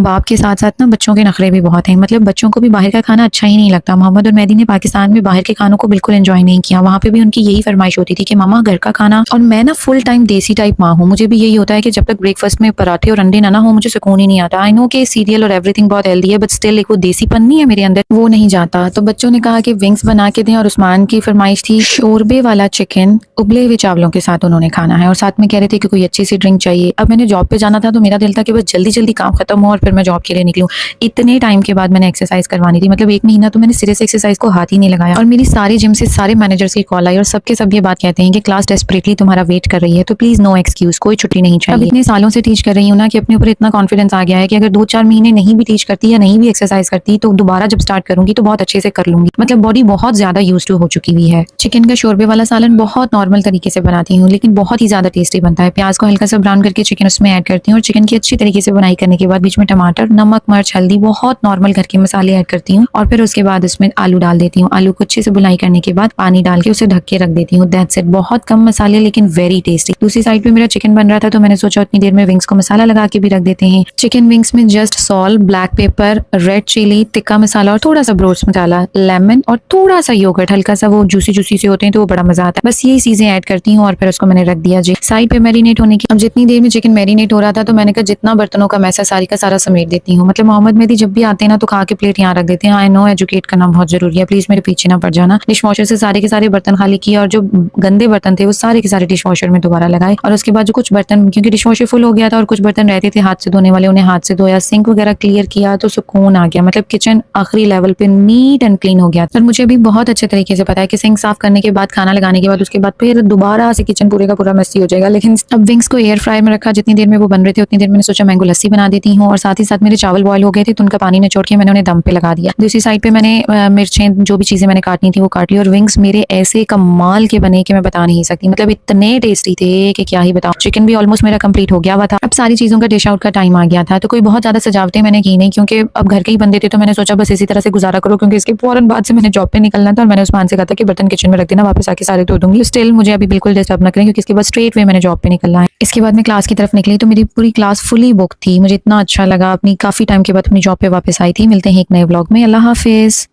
बाप के साथ साथ ना बच्चों के नखरे भी बहुत हैं। मतलब बच्चों को भी बाहर का खाना अच्छा ही नहीं लगता। मोहम्मद और मेहदी ने पाकिस्तान में बाहर के खानों को बिल्कुल एंजॉय नहीं किया। वहाँ पे भी उनकी यही फरमाइश होती थी कि मामा घर का खाना। और मैं ना फुल टाइम देसी टाइप माँ हूँ। मुझे भी यही होता है कि जब तक ब्रेकफास्ट में पराठे और अंडे ना हो मुझे सुकून ही नहीं आता। आई नो कि सीरियल और एवरीथिंग बहुत हेल्दी है, बट स्टिल एक वो देसीपन नहीं है मेरे अंदर, वो नहीं जाता। तो बच्चों ने कहा कि विंग्स बना के दें और उस्मान की फरमाइश थी शोरबे वाला चिकन उबले हुए चावलों के साथ उन्होंने खाना है, और साथ में कह रहे थे कि कोई अच्छी सी ड्रिंक चाहिए। अब मैंने जॉब पे जाना था तो मेरा दिल था कि बस जल्दी जल्दी काम खत्म हो और फिर मैं जॉब के लिए निकलूं। इतने टाइम के बाद मैंने एक्सरसाइज करवानी थी, मतलब 1 महीना तो मैंने सिरे से एक्सरसाइज को हाथ ही नहीं लगाया। और मेरी सारी जिम से सारे मैनेजर्स की कॉल आई और सबके सब ये बात कहते हैं कि क्लास डेस्परेटली तुम्हारा वेट कर रही है, तो प्लीज नो एक्सक्यूज, कोई छुट्टी नहीं चाहिए। अब इतने सालों से टीच कर रही हूँ ना कि अपने ऊपर इतना कॉन्फिडेंस आ गया है कि अगर 2-4 महीने नहीं भी टीच करती या नहीं भी एक्सरसाइज करती तो दोबारा जब स्टार्ट करूंगी तो बहुत अच्छे से कर लूंगी। मतलब बॉडी बहुत ज्यादा यूज टू हो चुकी हुई है। चिकन का शोरबे वाला सालन बहुत नॉर्मल तरीके से बनाती हूँ, लेकिन बहुत ही ज्यादा टेस्टी बनता है। प्याज को हल्का सा ब्राउन करके चिकन उसमें ऐड करती हूँ और चिकन की अच्छी तरीके से बनाई करने के बाद बीच में टमाटर, नमक, मिर्च, हल्दी, बहुत नॉर्मल घर के मसाले ऐड करती हूँ और फिर उसके बाद उसमें आलू डाल देती हूँ। आलू को अच्छे से बुनाई करने के बाद पानी डाल के उसे ढक के रख देती हूँ। That's it. बहुत कम मसाले लेकिन वेरी टेस्टी। दूसरी साइड पे मेरा चिकन बन रहा था तो मैंने सोचा उतनी देर में विंग्स को मसाला लगा के भी रख देते हैं। चिकन विंग्स में just salt, black pepper, red chilli, tikka masala और थोड़ा सा ब्रोस्ट मसाला, लेमन और थोड़ा सा योगर्ट, हल्का सा वो जूसी जूसी से होते हैं तो वो बड़ा मजा आता है। बस यही चीजें ऐड करती हूँ और फिर उसको मैंने रख दिया जी साइड पे मैरिनेट होने की। अब जितनी देर में चिकन मैरिनेट हो रहा था तो मैंने कहा जितना बर्तनों का मैस है सारी का सारा समेट देती हूँ। मतलब मोहम्मद मेहदी जब भी आते हैं ना तो खा के प्लेट यहाँ रख देते हैं। आई नो एजुकेट करना बहुत जरूरी है, प्लीज मेरे पीछे ना पड़ जाना। डिश वॉशर से सारे के सारे बर्तन खाली किए और जो गंदे बर्तन थे वो सारे के सारे डिश वॉशर में दोबारा लगाए। और उसके बाद जो कुछ बर्तन, क्योंकि डिश वॉशर फुल हो गया था और कुछ बर्तन रहते थे हाथ से धोने वाले, उन्हें हाथ से धोया, सिंक वगैरह क्लियर किया तो सुकून आ गया। मतलब किचन आखिरी लेवल पे नीट एंड क्लीन हो गया। पर मुझे अभी बहुत अच्छे तरीके से पता है कि सिंक साफ करने के बाद, खाना लगाने के बाद, उसके बाद फिर दोबारा से किचन पूरे का पूरा मेसी हो जाएगा। लेकिन अब विंग्स को एयर फ्रायर में रखा, जितनी देर में वो बन रहे थे उतनी देर मैंने सोचा मैंगो लस्सी बना देती हूँ। और साथ ही साथ मेरे चावल बॉयल हो गए थे तो उनका पानी निचोड़ के मैंने उन्हें दम पे लगा दिया। दूसरी साइड पे मैंने मिर्चें, जो भी चीजें मैंने काटनी थी वो काट ली। और विंग्स मेरे ऐसे कमाल के बने कि मैं बता नहीं सकती। मतलब इतने टेस्टी थे कि क्या ही बताऊं। चिकन भी ऑलमोस्ट मेरा कंप्लीट हो गया हुआ था। अब सारी चीजों का डिश आउट का टाइम आ गया था तो कोई बहुत ज्यादा सजावटें मैंने की नहीं, क्योंकि अब घर के ही बंदे थे तो मैंने सोचा बस इसी तरह से गुजारा करो, क्योंकि इसके फौरन बाद से मैंने जॉब पे निकलना था। और मैंने उस्मान से कहा था कि बर्तन किचन में रख देना, वापस आके सारे धो दूंगी। स्टिल मुझे अभी बिल्कुल डिस्टर्ब ना करें क्योंकि इसके बाद स्ट्रेट वे मैंने जॉब पे निकलना है। इसके बाद मैं क्लास की तरफ निकली तो मेरी पूरी क्लास फुली बुक थी। मुझे इतना अच्छा लगा। अपनी काफी टाइम के बाद अपनी जॉब पे वापस आई थी। मिलते हैं एक नए ब्लॉग में। अल्लाह हाफिज।